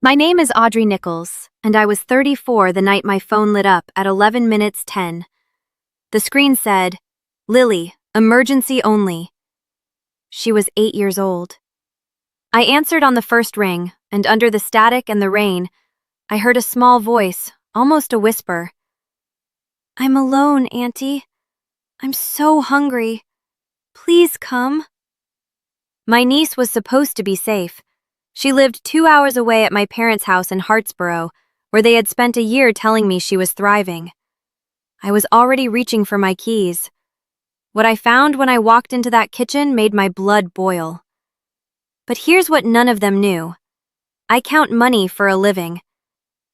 My name is Audrey Nichols, and I was 34 the night my phone lit up at 11 minutes 10. The screen said, "Lily, emergency only." She was 8 years old. I answered on the first ring, and under the static and the rain, I heard a small voice, almost a whisper. "I'm alone, Auntie. I'm so hungry. Please come." My niece was supposed to be safe. She lived 2 hours away at my parents' house in Hartsboro, where they had spent a year telling me she was thriving. I was already reaching for my keys. What I found when I walked into that kitchen made my blood boil. But here's what none of them knew. I count money for a living,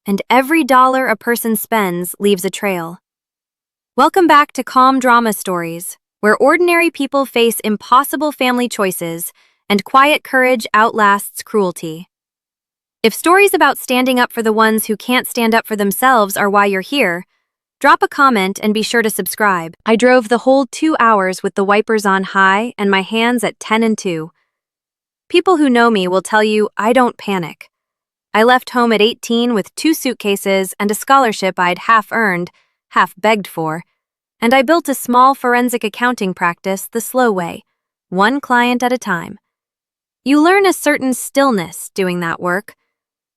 and every dollar a person spends leaves a trail. Welcome back to Calm Drama Stories, where ordinary people face impossible family choices and quiet courage outlasts cruelty. If stories about standing up for the ones who can't stand up for themselves are why you're here, drop a comment and be sure to subscribe. I drove the whole 2 hours with the wipers on high and my hands at 10 and 2. People who know me will tell you I don't panic. I left home at 18 with 2 suitcases and a scholarship I'd half earned, half begged for, and I built a small forensic accounting practice the slow way, one client at a time. You learn a certain stillness doing that work.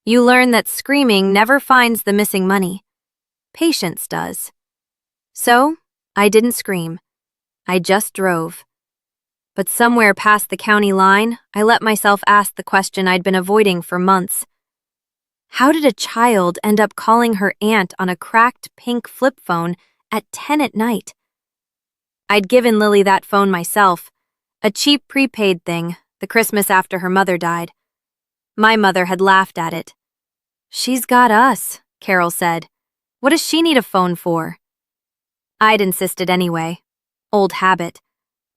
You learn that screaming never finds the missing money. Patience does. So, I didn't scream. I just drove. But somewhere past the county line, I let myself ask the question I'd been avoiding for months. How did a child end up calling her aunt on a cracked pink flip phone at 10 at night? I'd given Lily that phone myself, a cheap prepaid thing, the Christmas after her mother died. My mother had laughed at it. "She's got us," Carol said. "What does she need a phone for?" I'd insisted anyway. Old habit.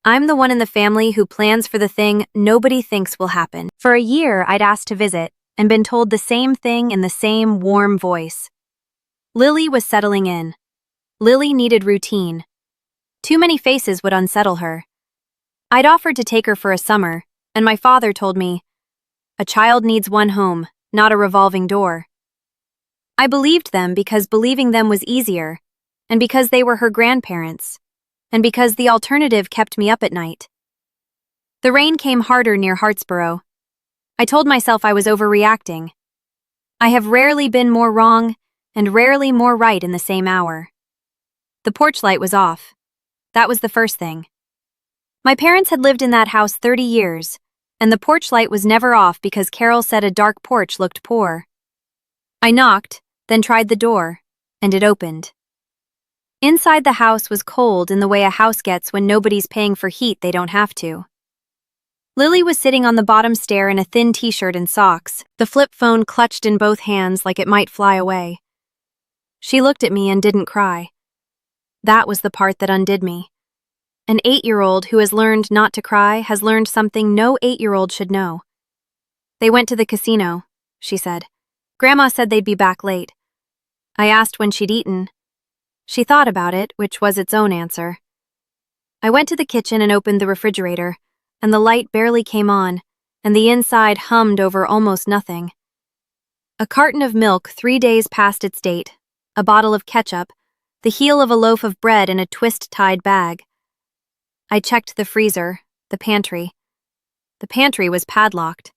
I'm the one in the family who plans for the thing nobody thinks will happen. For a year, I'd asked to visit and been told the same thing in the same warm voice. Lily was settling in. Lily needed routine. Too many faces would unsettle her. I'd offered to take her for a summer, and my father told me, "A child needs one home, not a revolving door." I believed them because believing them was easier, and because they were her grandparents, and because the alternative kept me up at night. The rain came harder near Hartsboro. I told myself I was overreacting. I have rarely been more wrong, and rarely more right in the same hour. The porch light was off. That was the first thing. My parents had lived in that house 30 years, and the porch light was never off because Carol said a dark porch looked poor. I knocked, then tried the door, and it opened. Inside the house was cold in the way a house gets when nobody's paying for heat they don't have to. Lily was sitting on the bottom stair in a thin t-shirt and socks, the flip phone clutched in both hands like it might fly away. She looked at me and didn't cry. That was the part that undid me. An 8-year-old who has learned not to cry has learned something no 8-year-old should know. "They went to the casino," she said. "Grandma said they'd be back late." I asked when she'd eaten. She thought about it, which was its own answer. I went to the kitchen and opened the refrigerator, and the light barely came on, and the inside hummed over almost nothing. A carton of milk 3 days past its date, a bottle of ketchup, the heel of a loaf of bread in a twist-tied bag. I checked the freezer, the pantry. The pantry was padlocked.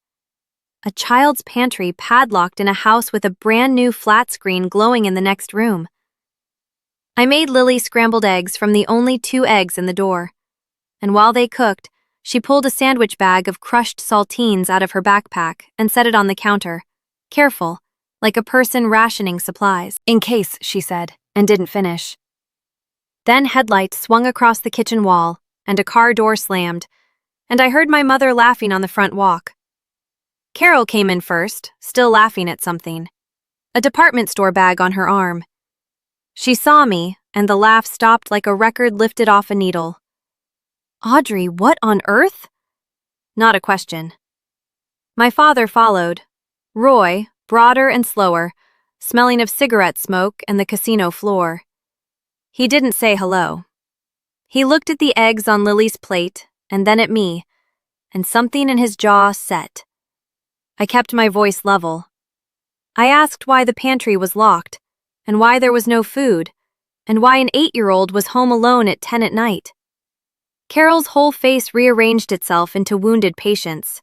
A child's pantry padlocked in a house with a brand new flat screen glowing in the next room. I made Lily scrambled eggs from the only 2 eggs in the door, and while they cooked, she pulled a sandwich bag of crushed saltines out of her backpack and set it on the counter, careful, like a person rationing supplies. "In case," she said, and didn't finish. Then headlights swung across the kitchen wall, and a car door slammed, and I heard my mother laughing on the front walk. Carol came in first, still laughing at something, a department store bag on her arm. She saw me, and the laugh stopped like a record lifted off a needle. "Audrey, what on earth?" Not a question. My father followed. Roy, broader and slower, smelling of cigarette smoke and the casino floor. He didn't say hello. He looked at the eggs on Lily's plate, and then at me, and something in his jaw set. I kept my voice level. I asked why the pantry was locked, and why there was no food, and why an 8-year-old was home alone at 10 at night. Carol's whole face rearranged itself into wounded patience.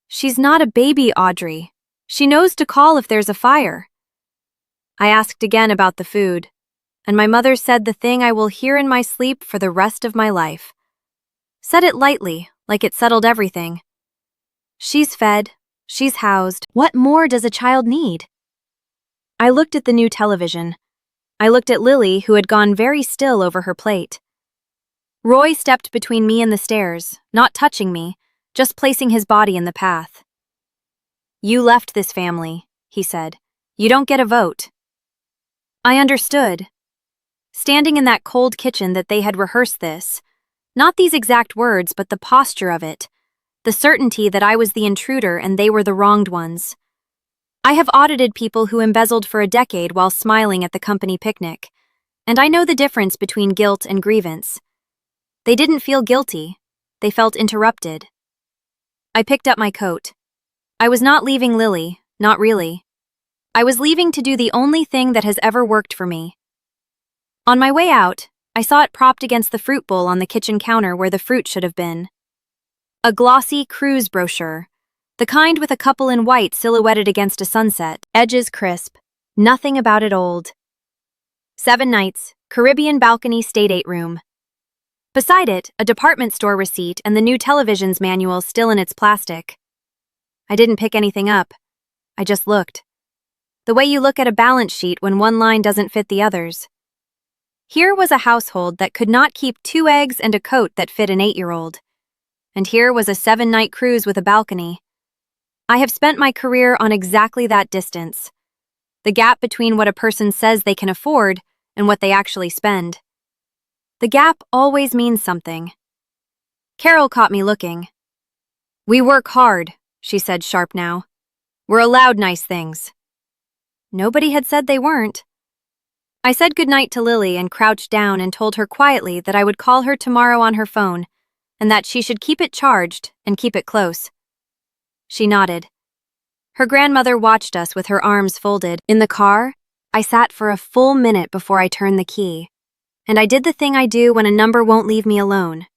She's not a baby, Audrey. She knows to call if there's a fire. I asked again about the food, and my mother said the thing I will hear in my sleep for the rest of my life. Said it lightly, like it settled everything. She's fed, she's housed. What more does a child need? I looked at the new television. I looked at Lily, who had gone very still over her plate. Roy stepped between me and the stairs, not touching me, just placing his body in the path. You left this family, he said. You don't get a vote. I understood. Standing in that cold kitchen that they had rehearsed this, not these exact words, but the posture of it, the certainty that I was the intruder and they were the wronged ones. I have audited people who embezzled for a decade while smiling at the company picnic, and I know the difference between guilt and grievance. They didn't feel guilty, they felt interrupted. I picked up my coat. I was not leaving Lily, not really. I was leaving to do the only thing that has ever worked for me. On my way out, I saw it propped against the fruit bowl on the kitchen counter where the fruit should have been. A glossy cruise brochure, the kind with a couple in white silhouetted against a sunset, edges crisp, nothing about it old. 7 nights, Caribbean balcony state room. Beside it, a department store receipt and the new television's manual still in its plastic. I didn't pick anything up. I just looked. The way you look at a balance sheet when one line doesn't fit the others. Here was a household that could not keep 2 eggs and a coat that fit an 8-year-old. And here was a 7-night cruise with a balcony. I have spent my career on exactly that distance. The gap between what a person says they can afford and what they actually spend. The gap always means something. Carol caught me looking. We work hard, she said sharp now. We're allowed nice things. Nobody had said they weren't. I said goodnight to Lily and crouched down and told her quietly that I would call her tomorrow on her phone and that she should keep it charged and keep it close. She nodded. Her grandmother watched us with her arms folded. In the car, I sat for a full minute before I turned the key. And I did the thing I do when a number won't leave me alone.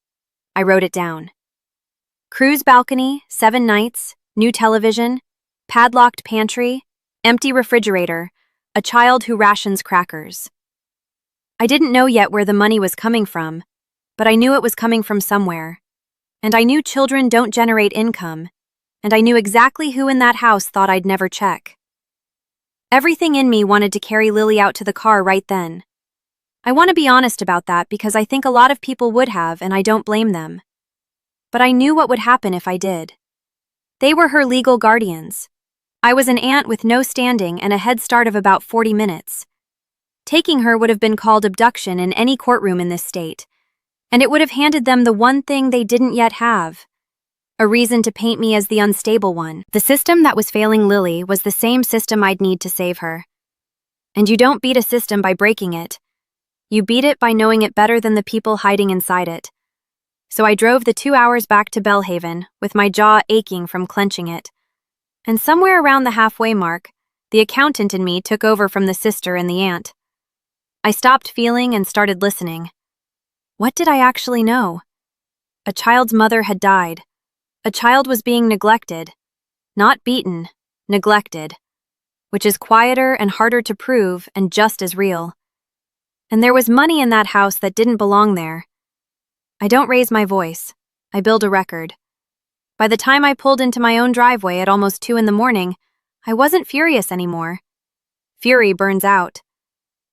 I wrote it down. Cruise balcony, 7 nights, new television, padlocked pantry, empty refrigerator, a child who rations crackers. I didn't know yet where the money was coming from, but I knew it was coming from somewhere. And I knew children don't generate income, and I knew exactly who in that house thought I'd never check. Everything in me wanted to carry Lily out to the car right then. I want to be honest about that because I think a lot of people would have, and I don't blame them. But I knew what would happen if I did. They were her legal guardians. I was an aunt with no standing and a head start of about 40 minutes. Taking her would have been called abduction in any courtroom in this state, and it would have handed them the one thing they didn't yet have. A reason to paint me as the unstable one. The system that was failing Lily was the same system I'd need to save her. And you don't beat a system by breaking it. You beat it by knowing it better than the people hiding inside it. So I drove the 2 hours back to Bellhaven, with my jaw aching from clenching it. And somewhere around the halfway mark, the accountant in me took over from the sister and the aunt. I stopped feeling and started listening. What did I actually know? A child's mother had died. A child was being neglected. Not beaten, neglected. Which is quieter and harder to prove and just as real. And there was money in that house that didn't belong there. I don't raise my voice. I build a record. By the time I pulled into my own driveway at almost 2 a.m, I wasn't furious anymore. Fury burns out.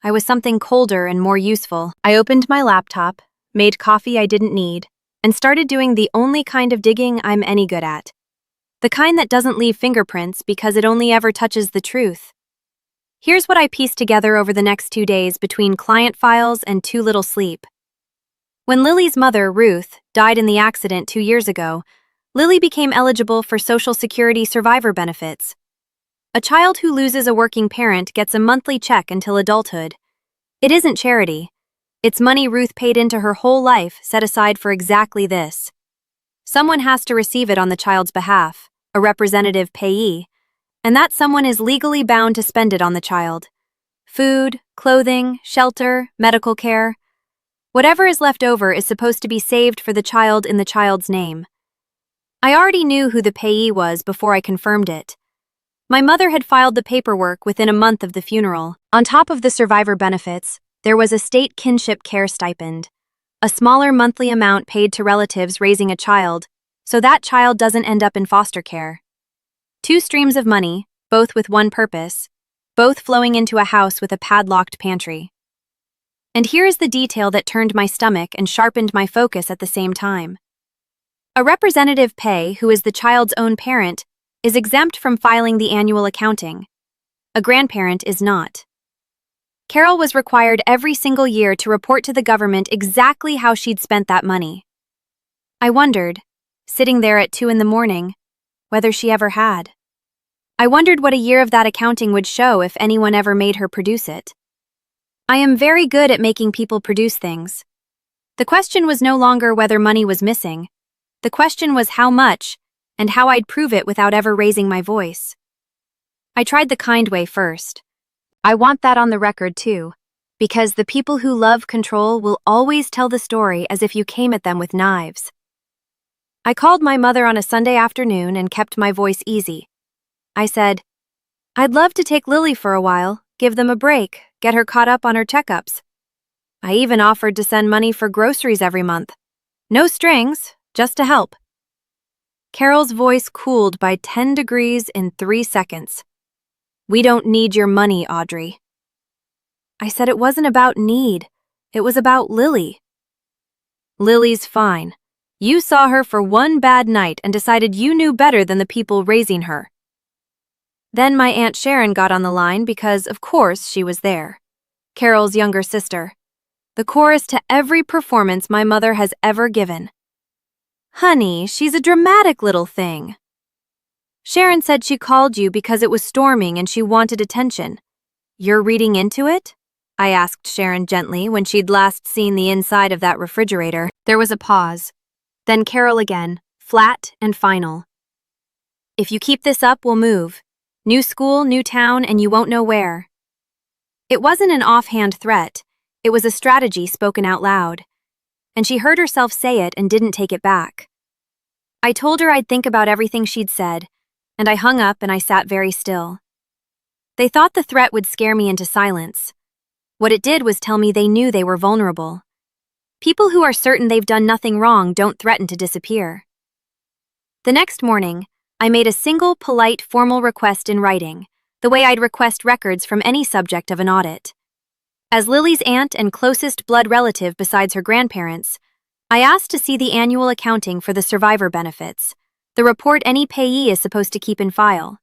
I was something colder and more useful. I opened my laptop, made coffee I didn't need, and started doing the only kind of digging I'm any good at. The kind that doesn't leave fingerprints because it only ever touches the truth. Here's what I pieced together over the next 2 days between client files and too little sleep. When Lily's mother, Ruth, died in the accident 2 years ago, Lily became eligible for Social Security survivor benefits. A child who loses a working parent gets a monthly check until adulthood. It isn't charity. It's money Ruth paid into her whole life set aside for exactly this. Someone has to receive it on the child's behalf, a representative payee, and that someone is legally bound to spend it on the child. Food, clothing, shelter, medical care. Whatever is left over is supposed to be saved for the child in the child's name. I already knew who the payee was before I confirmed it. My mother had filed the paperwork within a month of the funeral. On top of the survivor benefits, there was a state kinship care stipend, a smaller monthly amount paid to relatives raising a child, so that child doesn't end up in foster care. 2 streams of money, both with one purpose, both flowing into a house with a padlocked pantry. And here is the detail that turned my stomach and sharpened my focus at the same time. A representative pay, who is the child's own parent, is exempt from filing the annual accounting. A grandparent is not. Carol was required every single year to report to the government exactly how she'd spent that money. I wondered, sitting there at 2 a.m, whether she ever had. I wondered what a year of that accounting would show if anyone ever made her produce it. I am very good at making people produce things. The question was no longer whether money was missing. The question was how much, and how I'd prove it without ever raising my voice. I tried the kind way first. I want that on the record too, because the people who love control will always tell the story as if you came at them with knives. I called my mother on a Sunday afternoon and kept my voice easy. I said, "I'd love to take Lily for a while, give them a break, get her caught up on her checkups. I even offered to send money for groceries every month. No strings, just to help." Carol's voice cooled by 10 degrees in 3 seconds. "We don't need your money, Audrey." I said it wasn't about need, it was about Lily. "Lily's fine. You saw her for one bad night and decided you knew better than the people raising her." Then my Aunt Sharon got on the line because, of course, she was there. Carol's younger sister. The chorus to every performance my mother has ever given. "Honey, she's a dramatic little thing." "Sharon said she called you because it was storming and she wanted attention. You're reading into it?" I asked Sharon gently when she'd last seen the inside of that refrigerator. There was a pause. Then Carol again, flat and final. "If you keep this up, we'll move. New school, new town, and you won't know where." It wasn't an offhand threat. It was a strategy spoken out loud. And she heard herself say it and didn't take it back. I told her I'd think about everything she'd said, and I hung up and I sat very still. They thought the threat would scare me into silence. What it did was tell me they knew they were vulnerable. People who are certain they've done nothing wrong don't threaten to disappear. The next morning, I made a single, polite, formal request in writing, the way I'd request records from any subject of an audit. As Lily's aunt and closest blood relative besides her grandparents, I asked to see the annual accounting for the survivor benefits, the report any payee is supposed to keep in file.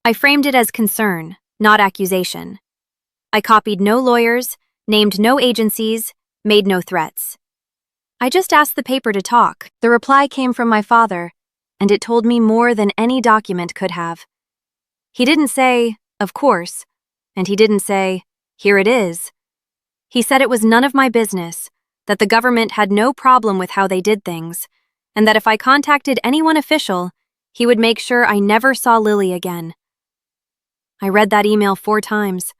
I framed it as concern, not accusation. I copied no lawyers, named no agencies, made no threats. I just asked the paper to talk. The reply came from my father, and it told me more than any document could have. He didn't say, "Of course," and he didn't say, "Here it is." He said it was none of my business, that the government had no problem with how they did things, and that if I contacted anyone official, he would make sure I never saw Lily again. I read that email 4 times.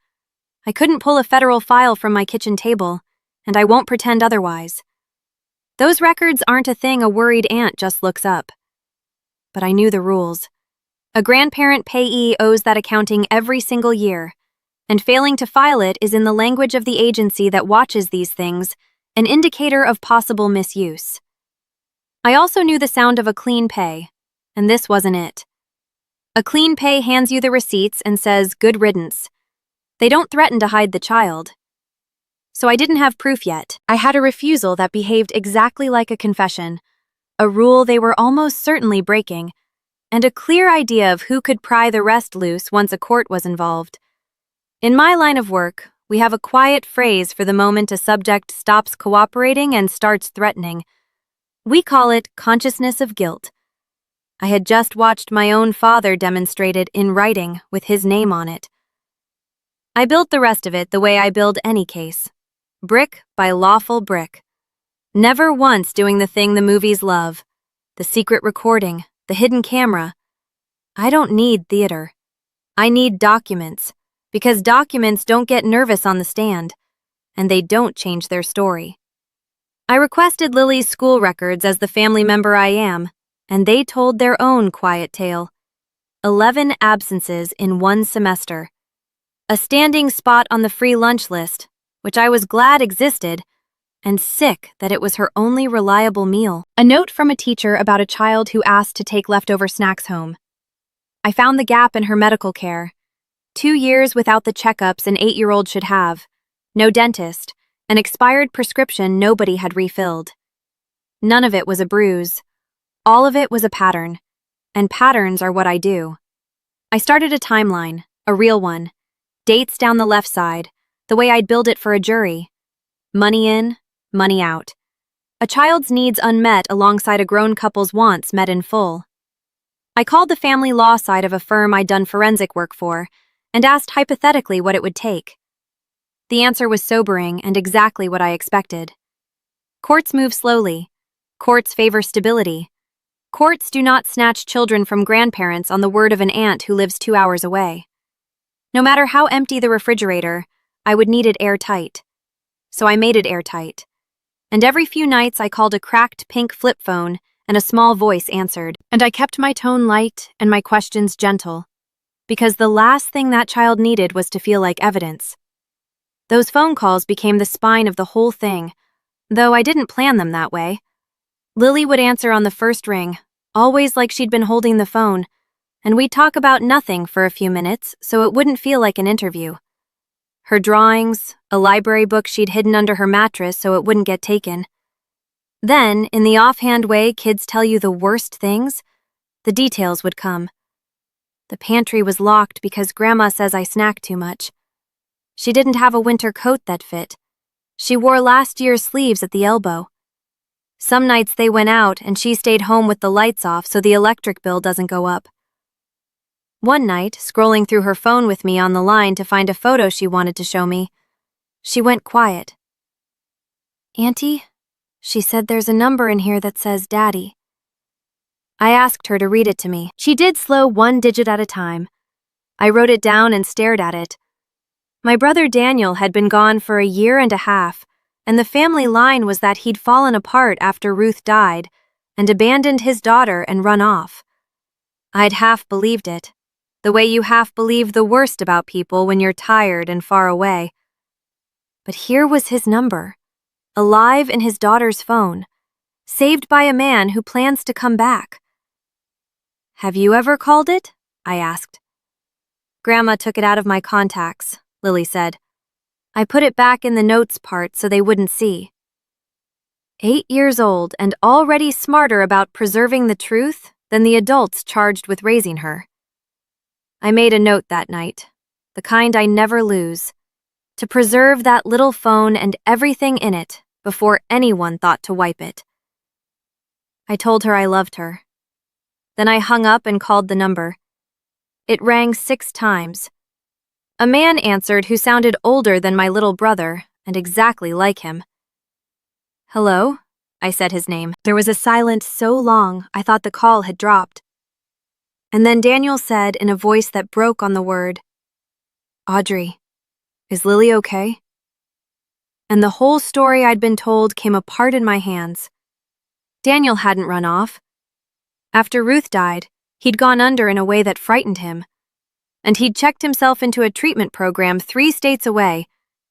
I couldn't pull a federal file from my kitchen table, and I won't pretend otherwise. Those records aren't a thing a worried aunt just looks up. But I knew the rules. A grandparent payee owes that accounting every single year, and failing to file it is in the language of the agency that watches these things, an indicator of possible misuse. I also knew the sound of a clean pay, and this wasn't it. A clean pay hands you the receipts and says, "Good riddance." They don't threaten to hide the child. So I didn't have proof yet. I had a refusal that behaved exactly like a confession, a rule they were almost certainly breaking, and a clear idea of who could pry the rest loose once a court was involved. In my line of work, we have a quiet phrase for the moment a subject stops cooperating and starts threatening. We call it consciousness of guilt. I had just watched my own father demonstrate it in writing with his name on it. I built the rest of it the way I build any case, brick by lawful brick. Never once doing the thing the movies love, the secret recording, the hidden camera. I don't need theater. I need documents, because documents don't get nervous on the stand, and they don't change their story. I requested Lily's school records as the family member I am, and they told their own quiet tale. 11 absences in one semester. A standing spot on the free lunch list, which I was glad existed, and sick that it was her only reliable meal. A note from a teacher about a child who asked to take leftover snacks home. I found the gap in her medical care. 2 years without the checkups an 8-year-old should have. No dentist, an expired prescription nobody had refilled. None of it was a bruise. All of it was a pattern. And patterns are what I do. I started a timeline, a real one. Dates down the left side, the way I'd build it for a jury. Money in, money out. A child's needs unmet alongside a grown couple's wants met in full. I called the family law side of a firm I'd done forensic work for and asked hypothetically what it would take. The answer was sobering and exactly what I expected. Courts move slowly. Courts favor stability. Courts do not snatch children from grandparents on the word of an aunt who lives 2 hours away. No matter how empty the refrigerator, I would need it airtight. So I made it airtight. And every few nights I called a cracked pink flip phone and a small voice answered. And I kept my tone light and my questions gentle, because the last thing that child needed was to feel like evidence. Those phone calls became the spine of the whole thing, though I didn't plan them that way. Lily would answer on the first ring, always like she'd been holding the phone, and we'd talk about nothing for a few minutes so it wouldn't feel like an interview. Her drawings, a library book she'd hidden under her mattress so it wouldn't get taken. Then, in the offhand way kids tell you the worst things, the details would come. The pantry was locked because Grandma says I snack too much. She didn't have a winter coat that fit. She wore last year's sleeves at the elbow. Some nights they went out and she stayed home with the lights off so the electric bill doesn't go up. One night, scrolling through her phone with me on the line to find a photo she wanted to show me, she went quiet. "Auntie," she said, "there's a number in here that says Daddy." I asked her to read it to me. She did slow one digit at a time. I wrote it down and stared at it. My brother Daniel had been gone for a year and a half, and the family line was that he'd fallen apart after Ruth died and abandoned his daughter and run off. I'd half believed it, the way you half believe the worst about people when you're tired and far away. But here was his number, alive in his daughter's phone, saved by a man who plans to come back. "Have you ever called it?" I asked. "Grandma took it out of my contacts," Lily said. "I put it back in the notes part so they wouldn't see." 8 years old and already smarter about preserving the truth than the adults charged with raising her. I made a note that night, the kind I never lose, to preserve that little phone and everything in it before anyone thought to wipe it. I told her I loved her. Then I hung up and called the number. It rang 6 times. A man answered who sounded older than my little brother and exactly like him. "Hello?" I said his name. There was a silence so long I thought the call had dropped. And then Daniel said in a voice that broke on the word, "Audrey, is Lily okay?" And the whole story I'd been told came apart in my hands. Daniel hadn't run off. After Ruth died, he'd gone under in a way that frightened him. And he'd checked himself into a treatment program 3 states away,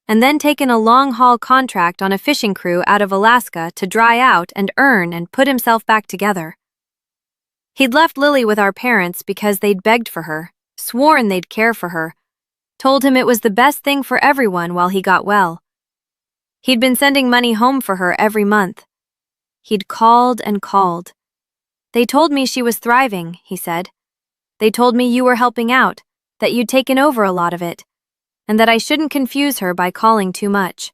and then taken a long-haul contract on a fishing crew out of Alaska to dry out and earn and put himself back together. He'd left Lily with our parents because they'd begged for her, sworn they'd care for her, told him it was the best thing for everyone while he got well. He'd been sending money home for her every month. He'd called and called. "They told me she was thriving," he said. "They told me you were helping out, that you'd taken over a lot of it, and that I shouldn't confuse her by calling too much."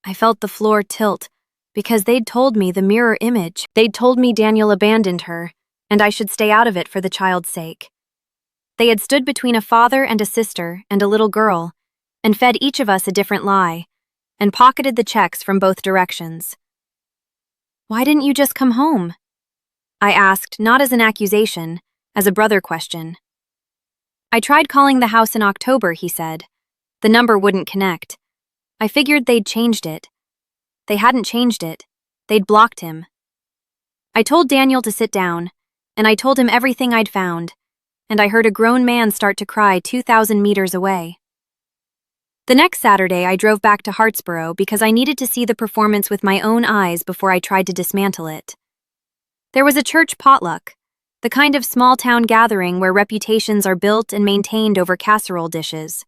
I felt the floor tilt, because they'd told me the mirror image. They'd told me Daniel abandoned her, and I should stay out of it for the child's sake. They had stood between a father and a sister and a little girl, and fed each of us a different lie, and pocketed the checks from both directions. "Why didn't you just come home?" I asked, not as an accusation, as a brother question. I tried calling the house in October, he said. The number wouldn't connect. I figured they'd changed it. They hadn't changed it. They'd blocked him. I told Daniel to sit down, and I told him everything I'd found, and I heard a grown man start to cry 2,000 meters away. The next Saturday, I drove back to Hartsboro because I needed to see the performance with my own eyes before I tried to dismantle it. There was a church potluck, the kind of small-town gathering where reputations are built and maintained over casserole dishes.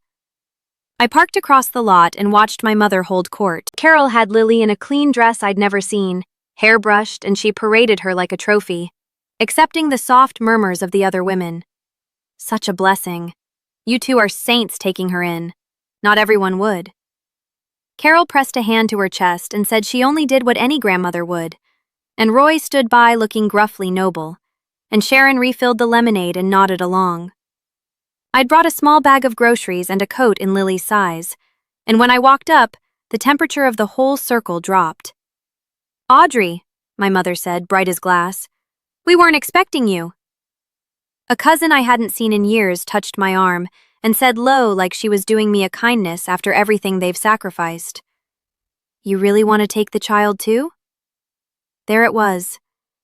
I parked across the lot and watched my mother hold court. Carol had Lily in a clean dress I'd never seen, hair brushed, and she paraded her like a trophy, accepting the soft murmurs of the other women. Such a blessing. You two are saints taking her in. Not everyone would. Carol pressed a hand to her chest and said she only did what any grandmother would, and Roy stood by looking gruffly noble, and Sharon refilled the lemonade and nodded along. I'd brought a small bag of groceries and a coat in Lily's size, and when I walked up, the temperature of the whole circle dropped. "Audrey," my mother said, bright as glass, "we weren't expecting you." A cousin I hadn't seen in years touched my arm and said low like she was doing me a kindness after everything they've sacrificed. "You really want to take the child too?" There it was,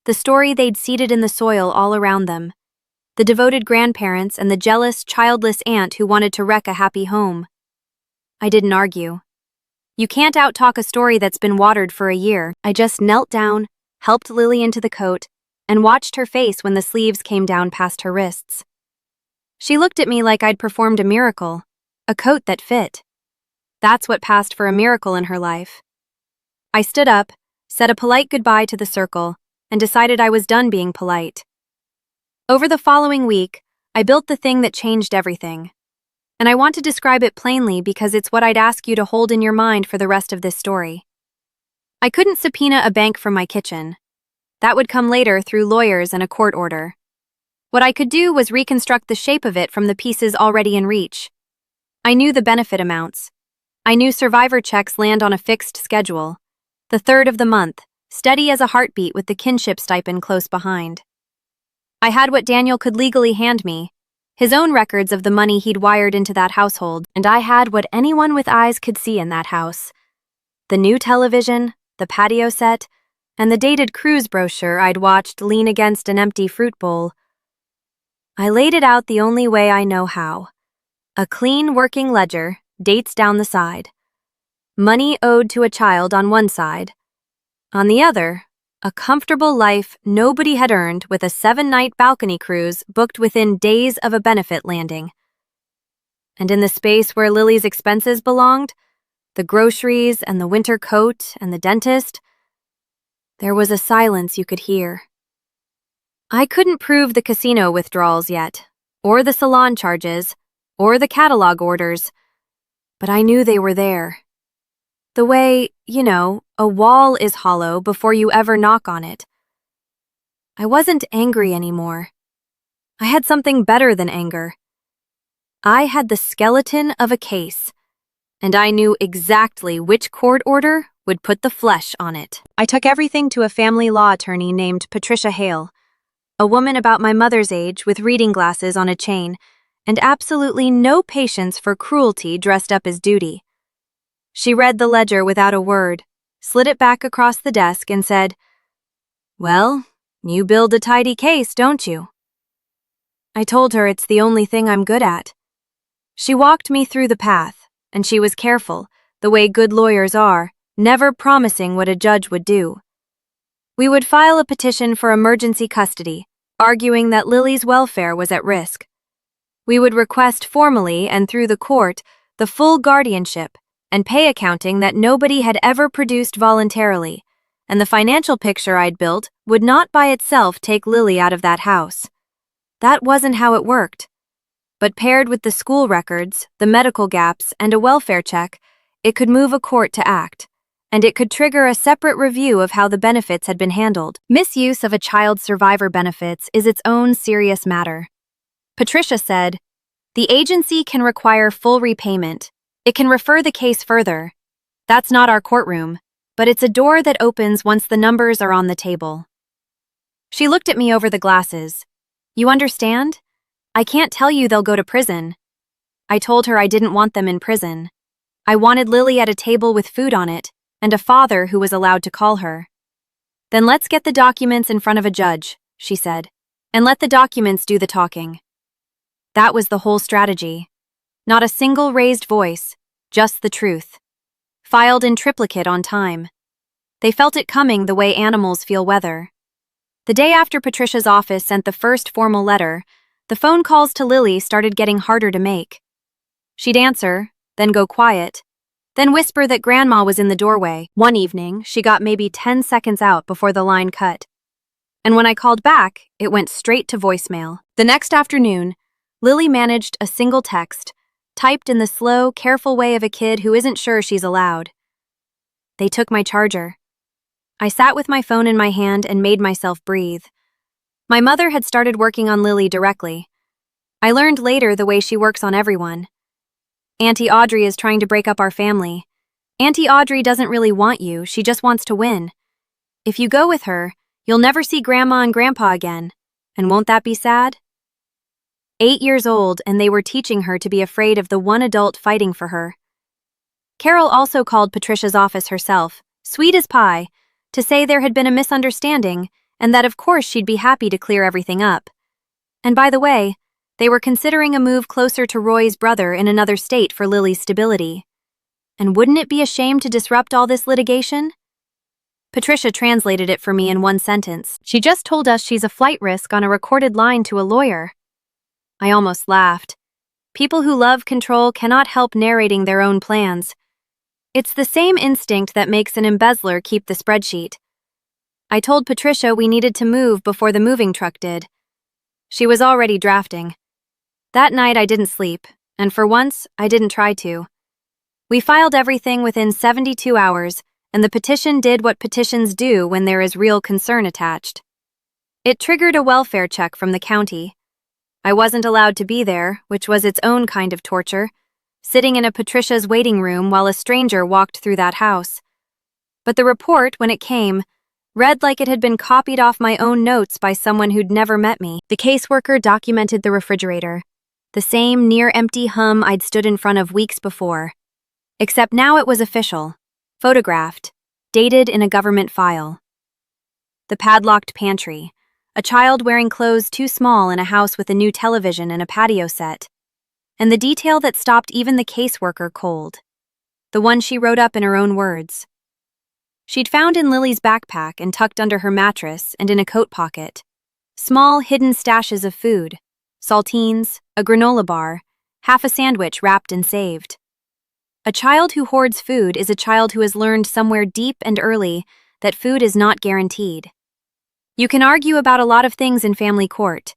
the story they'd seeded in the soil all around them. The devoted grandparents and the jealous, childless aunt who wanted to wreck a happy home. I didn't argue. You can't out-talk a story that's been watered for a year. I just knelt down, helped Lily into the coat, and watched her face when the sleeves came down past her wrists. She looked at me like I'd performed a miracle, a coat that fit. That's what passed for a miracle in her life. I stood up, said a polite goodbye to the circle, and decided I was done being polite. Over the following week, I built the thing that changed everything. And I want to describe it plainly because it's what I'd ask you to hold in your mind for the rest of this story. I couldn't subpoena a bank from my kitchen. That would come later through lawyers and a court order. What I could do was reconstruct the shape of it from the pieces already in reach. I knew the benefit amounts. I knew survivor checks land on a fixed schedule, the third of the month, steady as a heartbeat with the kinship stipend close behind. I had what Daniel could legally hand me, his own records of the money he'd wired into that household, and I had what anyone with eyes could see in that house. The new television, the patio set, and the dated cruise brochure I'd watched lean against an empty fruit bowl. I laid it out the only way I know how. A clean working ledger, dates down the side. Money owed to a child on one side. On the other, a comfortable life nobody had earned with a 7-night balcony cruise booked within days of a benefit landing. And in the space where Lily's expenses belonged, the groceries and the winter coat and the dentist, there was a silence you could hear. I couldn't prove the casino withdrawals yet, or the salon charges, or the catalog orders, but I knew they were there. The way, a wall is hollow before you ever knock on it. I wasn't angry anymore. I had something better than anger. I had the skeleton of a case, and I knew exactly which court order would put the flesh on it. I took everything to a family law attorney named Patricia Hale, a woman about my mother's age with reading glasses on a chain, and absolutely no patience for cruelty dressed up as duty. She read the ledger without a word, slid it back across the desk, and said, "Well, you build a tidy case, don't you?" I told her it's the only thing I'm good at. She walked me through the path, and she was careful, the way good lawyers are, never promising what a judge would do. We would file a petition for emergency custody, arguing that Lily's welfare was at risk. We would request formally and through the court the full guardianship and pay accounting that nobody had ever produced voluntarily, and the financial picture I'd built would not by itself take Lily out of that house. That wasn't how it worked. But paired with the school records, the medical gaps, and a welfare check, it could move a court to act, and it could trigger a separate review of how the benefits had been handled. Misuse of a child's survivor benefits is its own serious matter. Patricia said, "The agency can require full repayment. It can refer the case further. That's not our courtroom, but it's a door that opens once the numbers are on the table." She looked at me over the glasses. "You understand? I can't tell you they'll go to prison. I told her I didn't want them in prison. I wanted Lily at a table with food on it, and a father who was allowed to call her. Then let's get the documents in front of a judge, she said, and let the documents do the talking. That was the whole strategy. Not a single raised voice, just the truth. Filed in triplicate on time. They felt it coming the way animals feel weather. The day after Patricia's office sent the first formal letter, the phone calls to Lily started getting harder to make. She'd answer, then go quiet, then whisper that Grandma was in the doorway. One evening, she got maybe 10 seconds out before the line cut. And when I called back, it went straight to voicemail. The next afternoon, Lily managed a single text, typed in the slow, careful way of a kid who isn't sure she's allowed. They took my charger. I sat with my phone in my hand and made myself breathe. My mother had started working on Lily directly. I learned later the way she works on everyone. Auntie Audrey is trying to break up our family. Auntie Audrey doesn't really want you, she just wants to win. If you go with her, you'll never see Grandma and Grandpa again. And won't that be sad? 8 years old, and they were teaching her to be afraid of the one adult fighting for her. Carol also called Patricia's office herself, sweet as pie, to say there had been a misunderstanding and that of course she'd be happy to clear everything up. And by the way, they were considering a move closer to Roy's brother in another state for Lily's stability. And wouldn't it be a shame to disrupt all this litigation? Patricia translated it for me in one sentence. She just told us she's a flight risk on a recorded line to a lawyer. I almost laughed. People who love control cannot help narrating their own plans. It's the same instinct that makes an embezzler keep the spreadsheet. I told Patricia we needed to move before the moving truck did. She was already drafting. That night I didn't sleep, and for once, I didn't try to. We filed everything within 72 hours, and the petition did what petitions do when there is real concern attached. It triggered a welfare check from the county. I wasn't allowed to be there, which was its own kind of torture, sitting in a Patricia's waiting room while a stranger walked through that house. But the report, when it came, read like it had been copied off my own notes by someone who'd never met me. The caseworker documented the refrigerator, the same near-empty hum I'd stood in front of weeks before. Except now it was official, photographed, dated in a government file. The padlocked pantry, a child wearing clothes too small in a house with a new television and a patio set. And the detail that stopped even the caseworker cold. The one she wrote up in her own words. She'd found in Lily's backpack and tucked under her mattress and in a coat pocket. Small hidden stashes of food. Saltines, a granola bar, half a sandwich wrapped and saved. A child who hoards food is a child who has learned somewhere deep and early that food is not guaranteed. You can argue about a lot of things in family court.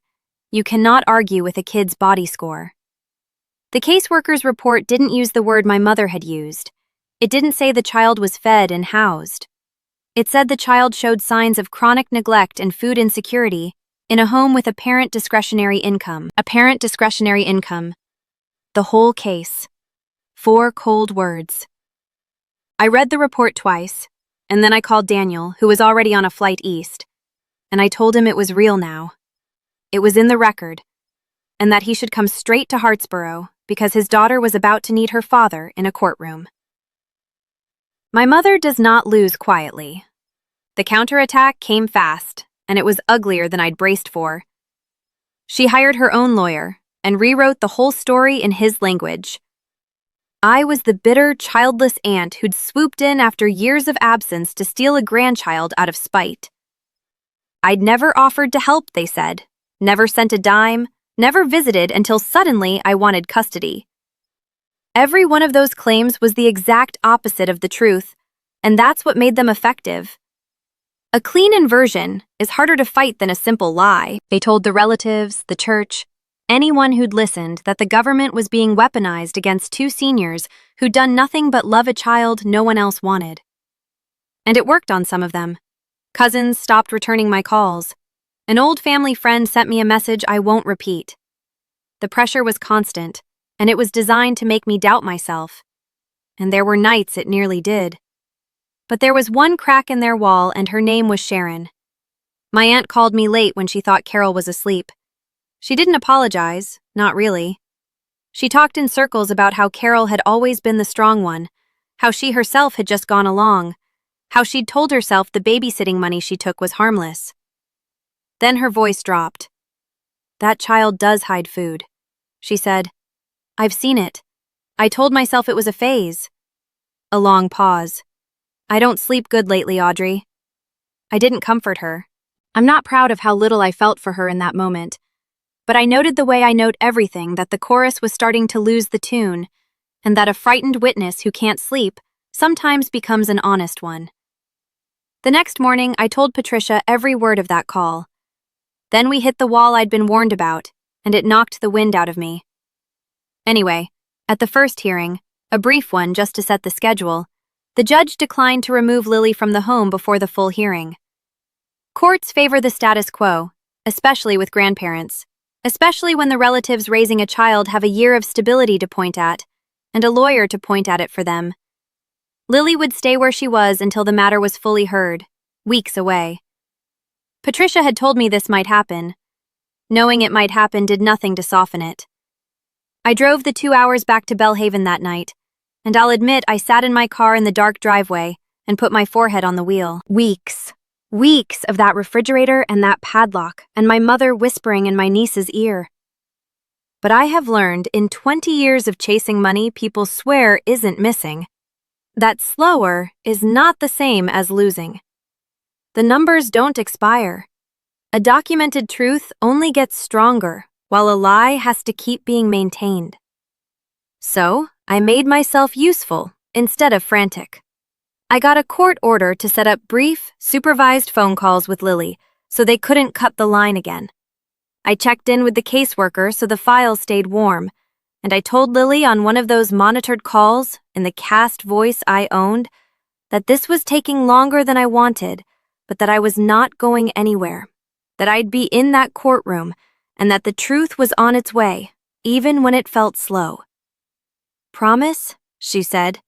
You cannot argue with a kid's body score. The caseworker's report didn't use the word my mother had used. It didn't say the child was fed and housed. It said the child showed signs of chronic neglect and food insecurity in a home with apparent discretionary income. The whole case. 4 cold words. I read the report twice, and then I called Daniel, who was already on a flight east, and I told him it was real now. It was in the record, and that he should come straight to Hartsboro because his daughter was about to need her father in a courtroom. My mother does not lose quietly. The counterattack came fast, and it was uglier than I'd braced for. She hired her own lawyer and rewrote the whole story in his language. I was the bitter, childless aunt who'd swooped in after years of absence to steal a grandchild out of spite. I'd never offered to help, they said, never sent a dime, never visited until suddenly I wanted custody. Every one of those claims was the exact opposite of the truth, and that's what made them effective. A clean inversion is harder to fight than a simple lie. They told the relatives, the church, anyone who'd listened that the government was being weaponized against 2 seniors who'd done nothing but love a child no one else wanted. And it worked on some of them. Cousins stopped returning my calls. An old family friend sent me a message I won't repeat. The pressure was constant, and it was designed to make me doubt myself. And there were nights it nearly did. But there was one crack in their wall, and her name was Sharon. My aunt called me late when she thought Carol was asleep. She didn't apologize, not really. She talked in circles about how Carol had always been the strong one, how she herself had just gone along, how she'd told herself the babysitting money she took was harmless. Then her voice dropped. "That child does hide food," she said. "I've seen it. I told myself it was a phase." A long pause. "I don't sleep good lately, Audrey." I didn't comfort her. I'm not proud of how little I felt for her in that moment. But I noted the way I note everything, that the chorus was starting to lose the tune, and that a frightened witness who can't sleep sometimes becomes an honest one. The next morning, I told Patricia every word of that call. Then we hit the wall I'd been warned about, and it knocked the wind out of me. Anyway, at the first hearing, a brief one just to set the schedule, the judge declined to remove Lily from the home before the full hearing. Courts favor the status quo, especially with grandparents, especially when the relatives raising a child have a year of stability to point at, and a lawyer to point at it for them. Lily would stay where she was until the matter was fully heard, weeks away. Patricia had told me this might happen. Knowing it might happen did nothing to soften it. I drove the 2 hours back to Belhaven that night, and I'll admit I sat in my car in the dark driveway and put my forehead on the wheel. Weeks of that refrigerator and that padlock, and my mother whispering in my niece's ear. But I have learned in 20 years of chasing money people swear isn't missing, that slower is not the same as losing. The numbers don't expire. A documented truth only gets stronger, while a lie has to keep being maintained. So, I made myself useful instead of frantic. I got a court order to set up brief, supervised phone calls with Lily so they couldn't cut the line again. I checked in with the caseworker so the file stayed warm, and I told Lily on one of those monitored calls, in the cast voice I owned, that this was taking longer than I wanted, but that I was not going anywhere, that I'd be in that courtroom, and that the truth was on its way, even when it felt slow. "Promise?" she said.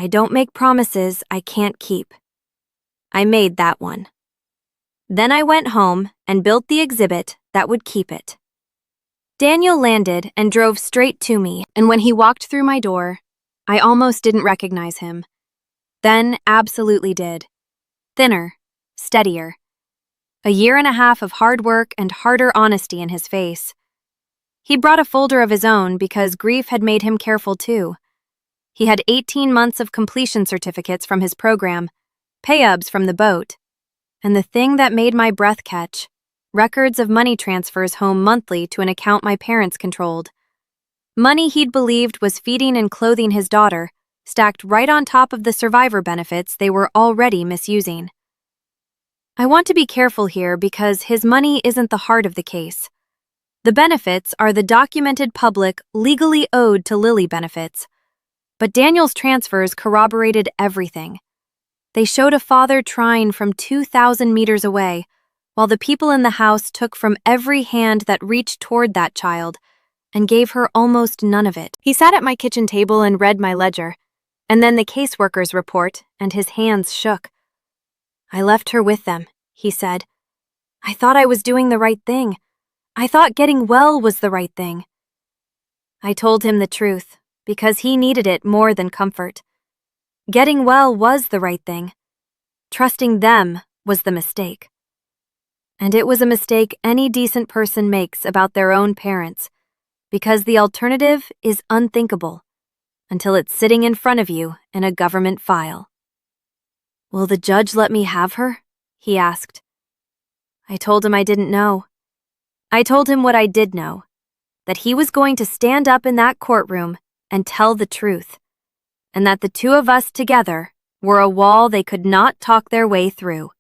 "I don't make promises I can't keep." I made that one. Then I went home and built the exhibit that would keep it. Daniel landed and drove straight to me, and when he walked through my door, I almost didn't recognize him. Then absolutely did. Thinner, steadier. A year and a half of hard work and harder honesty in his face. He brought a folder of his own because grief had made him careful too. He had 18 months of completion certificates from his program, pay-ubs from the boat, and the thing that made my breath catch, records of money transfers home monthly to an account my parents controlled. Money he'd believed was feeding and clothing his daughter, stacked right on top of the survivor benefits they were already misusing. I want to be careful here because his money isn't the heart of the case. The benefits are the documented public, legally owed to Lily benefits. But Daniel's transfers corroborated everything. They showed a father trying from 2,000 meters away, while the people in the house took from every hand that reached toward that child and gave her almost none of it. He sat at my kitchen table and read my ledger, and then the caseworker's report, and his hands shook. "I left her with them," he said. "I thought I was doing the right thing. I thought getting well was the right thing." I told him the truth, because he needed it more than comfort. Getting well was the right thing. Trusting them was the mistake. And it was a mistake any decent person makes about their own parents, because the alternative is unthinkable until it's sitting in front of you in a government file. "Will the judge let me have her?" he asked. I told him I didn't know. I told him what I did know, that he was going to stand up in that courtroom and tell the truth, and that the two of us together were a wall they could not talk their way through.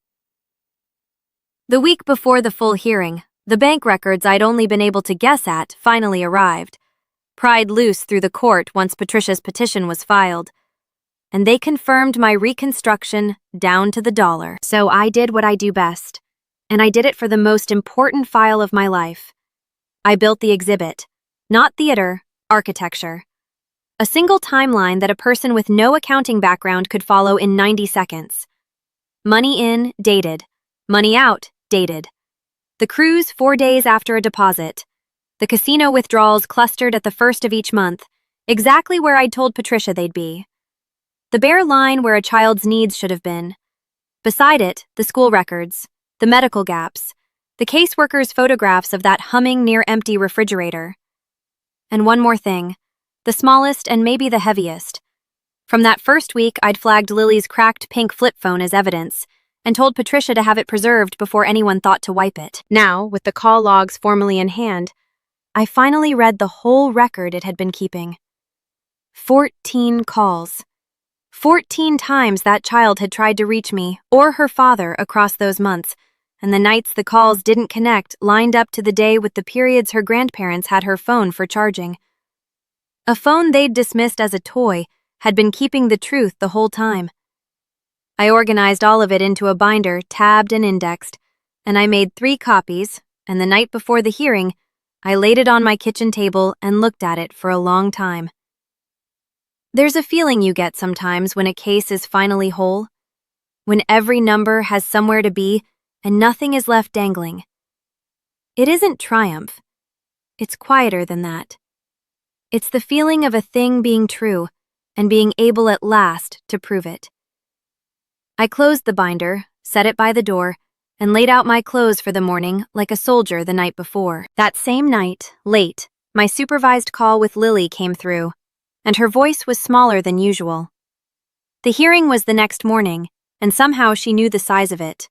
The week before the full hearing, the bank records I'd only been able to guess at finally arrived, pried loose through the court once Patricia's petition was filed, and they confirmed my reconstruction down to the dollar. So I did what I do best, and I did it for the most important file of my life. I built the exhibit, not theater, architecture. A single timeline that a person with no accounting background could follow in 90 seconds. Money in, dated. Money out, dated. The cruise 4 days after a deposit. The casino withdrawals clustered at the first of each month, exactly where I'd told Patricia they'd be. The bare line where a child's needs should have been. Beside it, the school records, the medical gaps, the caseworker's photographs of that humming near-empty refrigerator. And one more thing, the smallest and maybe the heaviest. From that first week, I'd flagged Lily's cracked pink flip phone as evidence and told Patricia to have it preserved before anyone thought to wipe it. Now, with the call logs formally in hand, I finally read the whole record it had been keeping. 14 calls. 14 times that child had tried to reach me or her father across those months, and the nights the calls didn't connect lined up to the day with the periods her grandparents had her phone for charging. A phone they'd dismissed as a toy had been keeping the truth the whole time. I organized all of it into a binder, tabbed and indexed, and I made 3 copies, and the night before the hearing, I laid it on my kitchen table and looked at it for a long time. There's a feeling you get sometimes when a case is finally whole, when every number has somewhere to be and nothing is left dangling. It isn't triumph. It's quieter than that. It's the feeling of a thing being true and being able at last to prove it. I closed the binder, set it by the door, and laid out my clothes for the morning like a soldier the night before. That same night, late, my supervised call with Lily came through, and her voice was smaller than usual. The hearing was the next morning, and somehow she knew the size of it.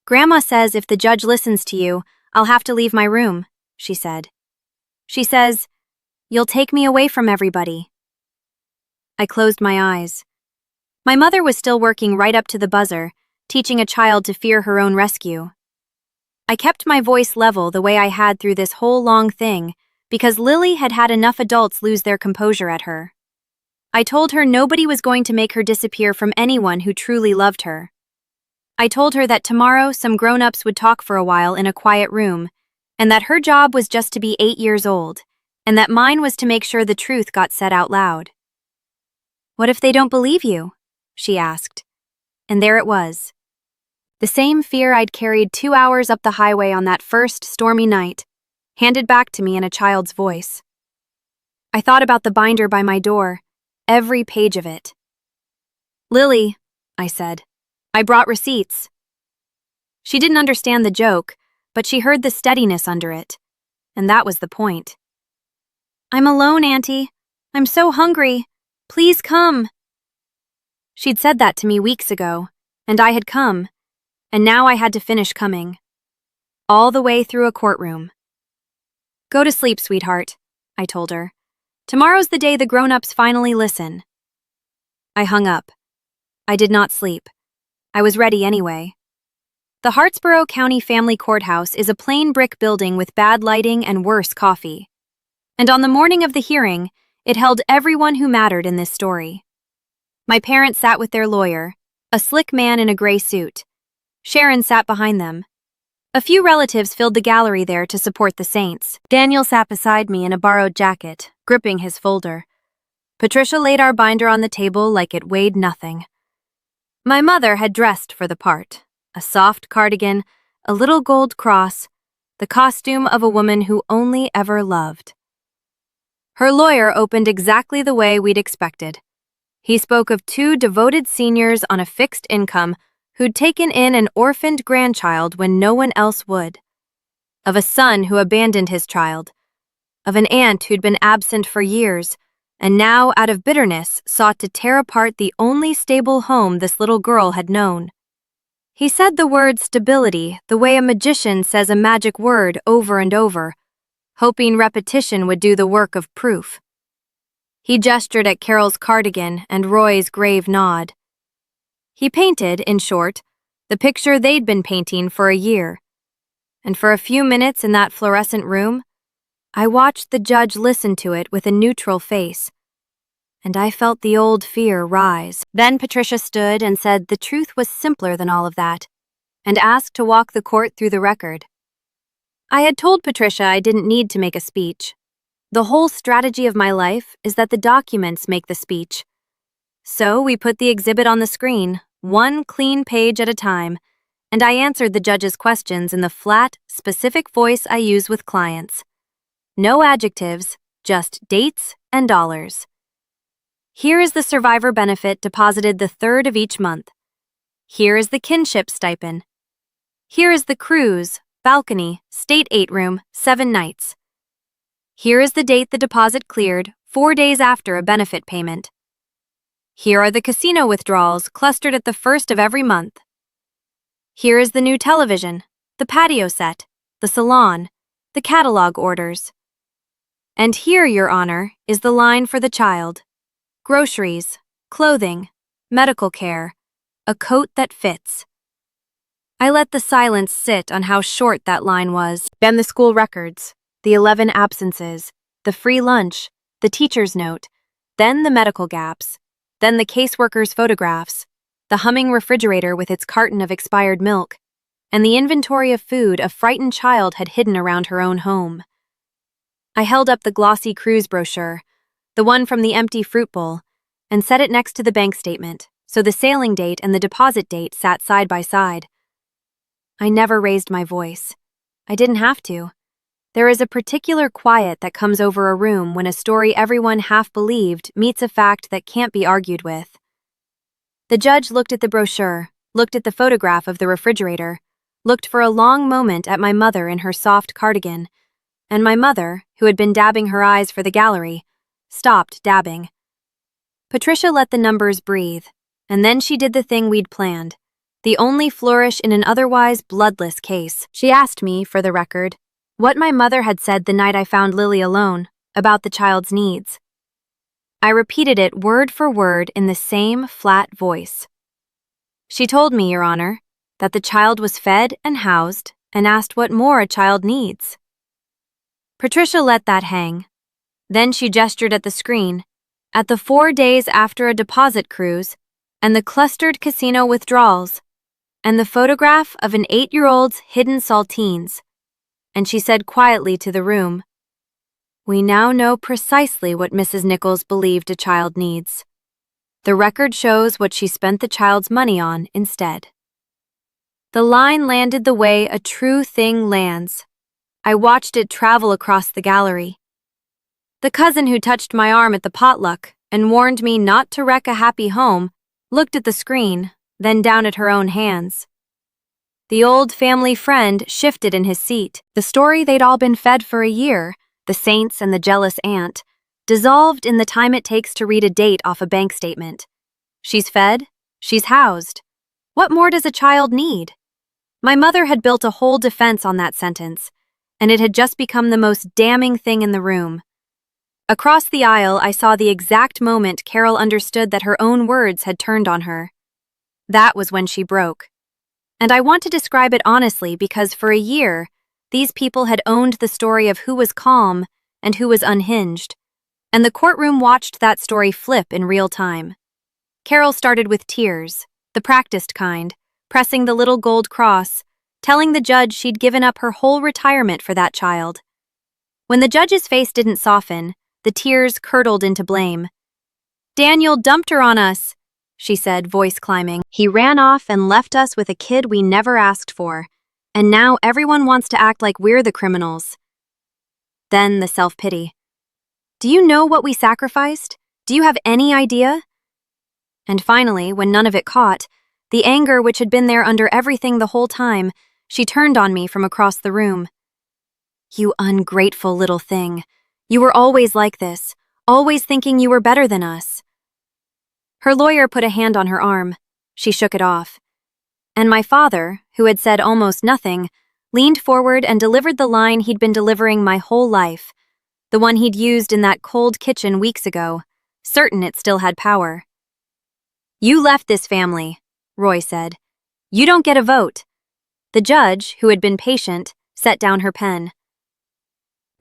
"Grandma says if the judge listens to you, I'll have to leave my room," she said. "She says, you'll take me away from everybody." I closed my eyes. My mother was still working right up to the buzzer, teaching a child to fear her own rescue. I kept my voice level the way I had through this whole long thing, because Lily had had enough adults lose their composure at her. I told her nobody was going to make her disappear from anyone who truly loved her. I told her that tomorrow some grown-ups would talk for a while in a quiet room, and that her job was just to be 8 years old, and that mine was to make sure the truth got said out loud. "What if they don't believe you?" she asked. And there it was. The same fear I'd carried 2 hours up the highway on that first stormy night, handed back to me in a child's voice. I thought about the binder by my door, every page of it. "Lily," I said, "I brought receipts." She didn't understand the joke, but she heard the steadiness under it, and that was the point. "I'm alone, Auntie. I'm so hungry. Please come." She'd said that to me weeks ago, and I had come, and now I had to finish coming. All the way through a courtroom. "Go to sleep, sweetheart," I told her. "Tomorrow's the day the grown-ups finally listen." I hung up. I did not sleep. I was ready anyway. The Hartsboro County Family Courthouse is a plain brick building with bad lighting and worse coffee. And on the morning of the hearing, it held everyone who mattered in this story. My parents sat with their lawyer, a slick man in a gray suit. Sharon sat behind them. A few relatives filled the gallery there to support the saints. Daniel sat beside me in a borrowed jacket, gripping his folder. Patricia laid our binder on the table like it weighed nothing. My mother had dressed for the part. A soft cardigan, a little gold cross, the costume of a woman who only ever loved. Her lawyer opened exactly the way we'd expected. He spoke of 2 devoted seniors on a fixed income who'd taken in an orphaned grandchild when no one else would. Of a son who abandoned his child. Of an aunt who'd been absent for years, and now, out of bitterness, sought to tear apart the only stable home this little girl had known. He said the word stability the way a magician says a magic word over and over, hoping repetition would do the work of proof. He gestured at Carol's cardigan and Roy's grave nod. He painted, in short, the picture they'd been painting for a year. And for a few minutes in that fluorescent room, I watched the judge listen to it with a neutral face, and I felt the old fear rise. Then Patricia stood and said the truth was simpler than all of that, and asked to walk the court through the record. I had told Patricia I didn't need to make a speech. The whole strategy of my life is that the documents make the speech. So we put the exhibit on the screen, one clean page at a time, and I answered the judge's questions in the flat, specific voice I use with clients. No adjectives, just dates and dollars. Here is the survivor benefit deposited the 3rd of each month. Here is the kinship stipend. Here is the cruise, balcony, state 8-room, 7 nights. Here is the date the deposit cleared, 4 days after a benefit payment. Here are the casino withdrawals clustered at the 1st of every month. Here is the new television, the patio set, the salon, the catalog orders. And here, Your Honor, is the line for the child. Groceries, clothing, medical care, a coat that fits. I let the silence sit on how short that line was. Then the school records, the 11 absences, the free lunch, the teacher's note, then the medical gaps, then the caseworker's photographs, the humming refrigerator with its carton of expired milk, and the inventory of food a frightened child had hidden around her own home. I held up the glossy cruise brochure, the one from the empty fruit bowl, and set it next to the bank statement, so the sailing date and the deposit date sat side by side. I never raised my voice. I didn't have to. There is a particular quiet that comes over a room when a story everyone half believed meets a fact that can't be argued with. The judge looked at the brochure, looked at the photograph of the refrigerator, looked for a long moment at my mother in her soft cardigan, and my mother, who had been dabbing her eyes for the gallery, stopped dabbing. Patricia let the numbers breathe, and then she did the thing we'd planned, the only flourish in an otherwise bloodless case. She asked me, for the record, what my mother had said the night I found Lily alone, about the child's needs. I repeated it word for word in the same flat voice. She told me, Your Honor, that the child was fed and housed and asked what more a child needs. Patricia let that hang. Then she gestured at the screen, at the 4 days after a deposit cruise, and the clustered casino withdrawals, and the photograph of an 8-year-old's hidden saltines, and she said quietly to the room, "We now know precisely what Mrs. Nichols believed a child needs. The record shows what she spent the child's money on instead." The line landed the way a true thing lands. I watched it travel across the gallery. The cousin who touched my arm at the potluck and warned me not to wreck a happy home looked at the screen, then down at her own hands. The old family friend shifted in his seat. The story they'd all been fed for a year, the saints and the jealous aunt, dissolved in the time it takes to read a date off a bank statement. She's fed, she's housed. What more does a child need? My mother had built a whole defense on that sentence, and it had just become the most damning thing in the room. Across the aisle, I saw the exact moment Carol understood that her own words had turned on her. That was when she broke. And I want to describe it honestly because for a year, these people had owned the story of who was calm and who was unhinged, and the courtroom watched that story flip in real time. Carol started with tears, the practiced kind, pressing the little gold cross, telling the judge she'd given up her whole retirement for that child. When the judge's face didn't soften, the tears curdled into blame. "Daniel dumped her on us," she said, voice climbing. "He ran off and left us with a kid we never asked for, and now everyone wants to act like we're the criminals." Then the self-pity. "Do you know what we sacrificed? Do you have any idea?" And finally, when none of it caught, the anger which had been there under everything the whole time, she turned on me from across the room. "You ungrateful little thing. You were always like this, always thinking you were better than us." Her lawyer put a hand on her arm. She shook it off. And my father, who had said almost nothing, leaned forward and delivered the line he'd been delivering my whole life, the one he'd used in that cold kitchen weeks ago, certain it still had power. "You left this family," Roy said. "You don't get a vote." The judge, who had been patient, set down her pen.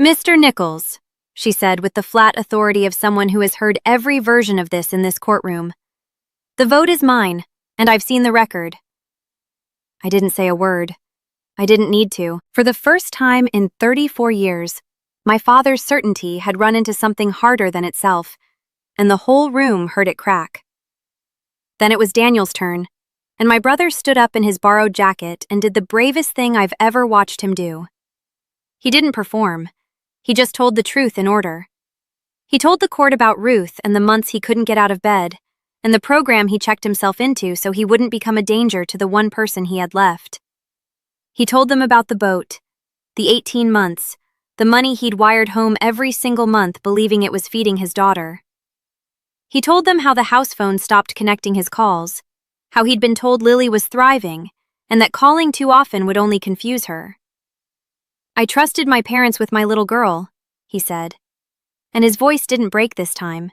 "Mr. Nichols," she said with the flat authority of someone who has heard every version of this in this courtroom, "the vote is mine, and I've seen the record." I didn't say a word. I didn't need to. For the first time in 34 years, my father's certainty had run into something harder than itself, and the whole room heard it crack. Then it was Daniel's turn, and my brother stood up in his borrowed jacket and did the bravest thing I've ever watched him do. He didn't perform. He just told the truth in order. He told the court about Ruth and the months he couldn't get out of bed, and the program he checked himself into so he wouldn't become a danger to the one person he had left. He told them about the boat, the 18 months, the money he'd wired home every single month believing it was feeding his daughter. He told them how the house phone stopped connecting his calls, how he'd been told Lily was thriving, and that calling too often would only confuse her. "I trusted my parents with my little girl," he said. And his voice didn't break this time.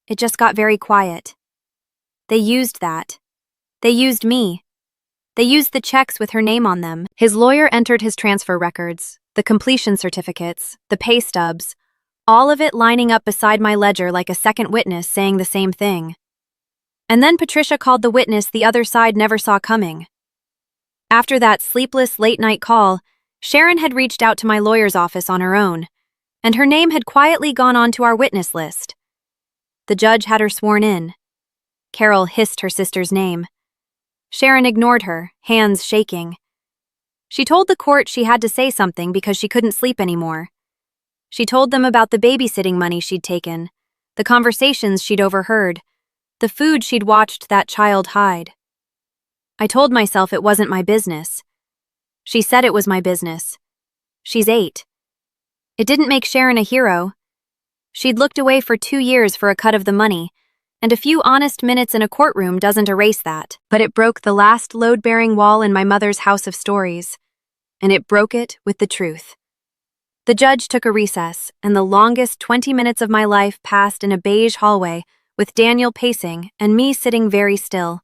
It just got very quiet. They used that. They used me. They used the checks with her name on them. His lawyer entered his transfer records, the completion certificates, the pay stubs, all of it lining up beside my ledger like a second witness saying the same thing. And then Patricia called the witness the other side never saw coming. After that sleepless late-night call, Sharon had reached out to my lawyer's office on her own, and her name had quietly gone onto our witness list. The judge had her sworn in. Carol hissed her sister's name. Sharon ignored her, hands shaking. She told the court she had to say something because she couldn't sleep anymore. She told them about the babysitting money she'd taken, the conversations she'd overheard, the food she'd watched that child hide. I told myself it wasn't my business. She said it was my business. She's 8. It didn't make Sharon a hero. She'd looked away for 2 years for a cut of the money, and a few honest minutes in a courtroom doesn't erase that. But it broke the last load-bearing wall in my mother's house of stories, and it broke it with the truth. The judge took a recess, and the longest 20 minutes of my life passed in a beige hallway with Daniel pacing and me sitting very still.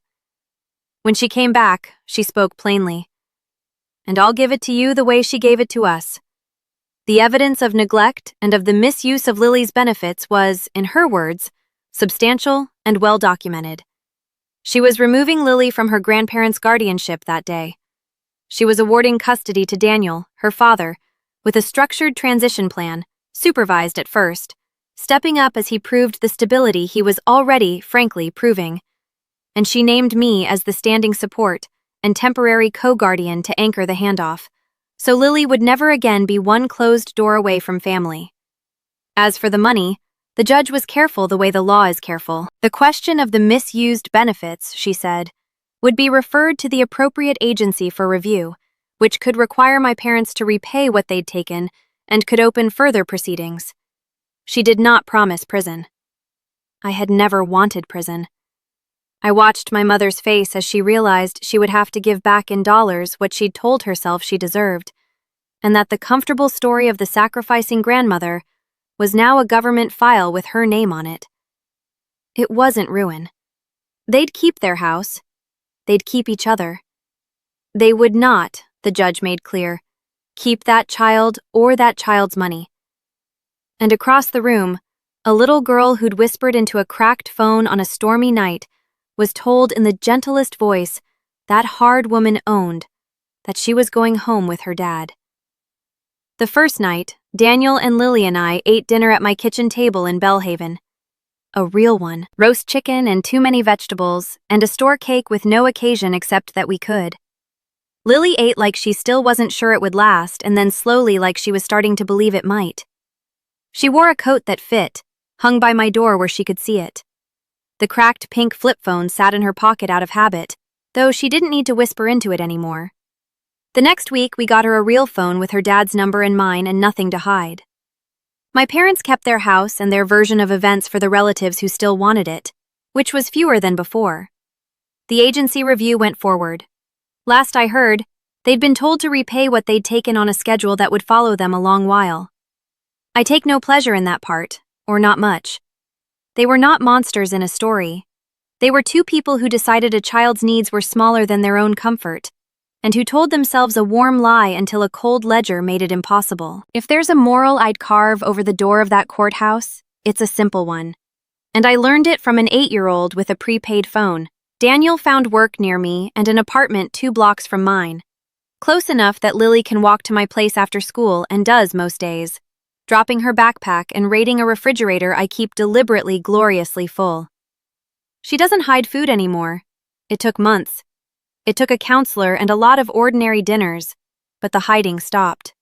When she came back, she spoke plainly. And I'll give it to you the way she gave it to us. The evidence of neglect and of the misuse of Lily's benefits was, in her words, substantial and well documented. She was removing Lily from her grandparents' guardianship that day. She was awarding custody to Daniel, her father, with a structured transition plan, supervised at first, stepping up as he proved the stability he was already, frankly, proving. And she named me as the standing support and temporary co-guardian to anchor the handoff, so Lily would never again be one closed door away from family. As for the money, the judge was careful the way the law is careful. The question of the misused benefits, she said, would be referred to the appropriate agency for review, which could require my parents to repay what they'd taken and could open further proceedings. She did not promise prison. I had never wanted prison. I watched my mother's face as she realized she would have to give back in dollars what she'd told herself she deserved, and that the comfortable story of the sacrificing grandmother was now a government file with her name on it. It wasn't ruin. They'd keep their house. They'd keep each other. They would not, the judge made clear, keep that child or that child's money. And across the room, a little girl who'd whispered into a cracked phone on a stormy night was told in the gentlest voice that hard woman owned that she was going home with her dad. The first night, Daniel and Lily and I ate dinner at my kitchen table in Bellhaven. A real one, roast chicken and too many vegetables, and a store cake with no occasion except that we could. Lily ate like she still wasn't sure it would last, and then slowly like she was starting to believe it might. She wore a coat that fit, hung by my door where she could see it. The cracked pink flip phone sat in her pocket out of habit, though she didn't need to whisper into it anymore. The next week, we got her a real phone with her dad's number and mine and nothing to hide. My parents kept their house and their version of events for the relatives who still wanted it, which was fewer than before. The agency review went forward. Last I heard, they'd been told to repay what they'd taken on a schedule that would follow them a long while. I take no pleasure in that part, or not much. They were not monsters in a story. They were two people who decided a child's needs were smaller than their own comfort, and who told themselves a warm lie until a cold ledger made it impossible. If there's a moral I'd carve over the door of that courthouse, it's a simple one. And I learned it from an 8-year-old with a prepaid phone. Daniel found work near me and an apartment 2 blocks from mine. Close enough that Lily can walk to my place after school and does most days, dropping her backpack and raiding a refrigerator I keep deliberately gloriously full. She doesn't hide food anymore. It took months. It took a counselor and a lot of ordinary dinners, but the hiding stopped.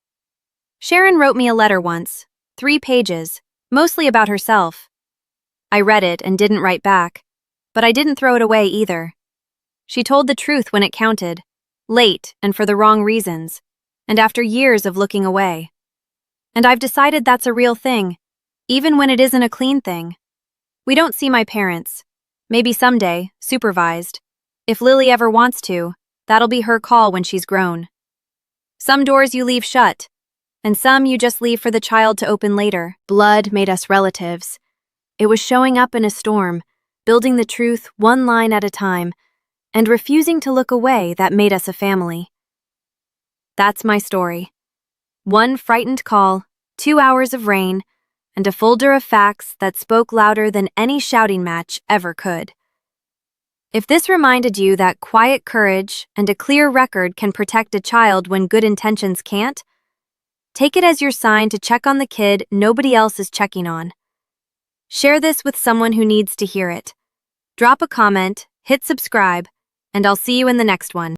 Sharon wrote me a letter once, 3 pages, mostly about herself. I read it and didn't write back, but I didn't throw it away either. She told the truth when it counted, late and for the wrong reasons, and after years of looking away. And I've decided that's a real thing, even when it isn't a clean thing. We don't see my parents. Maybe someday, supervised. If Lily ever wants to, that'll be her call when she's grown. Some doors you leave shut, and some you just leave for the child to open later. Blood made us relatives. It was showing up in a storm, building the truth one line at a time, and refusing to look away that made us a family. That's my story. One frightened call, 2 hours of rain, and a folder of facts that spoke louder than any shouting match ever could. If this reminded you that quiet courage and a clear record can protect a child when good intentions can't, take it as your sign to check on the kid nobody else is checking on. Share this with someone who needs to hear it. Drop a comment, hit subscribe, and I'll see you in the next one.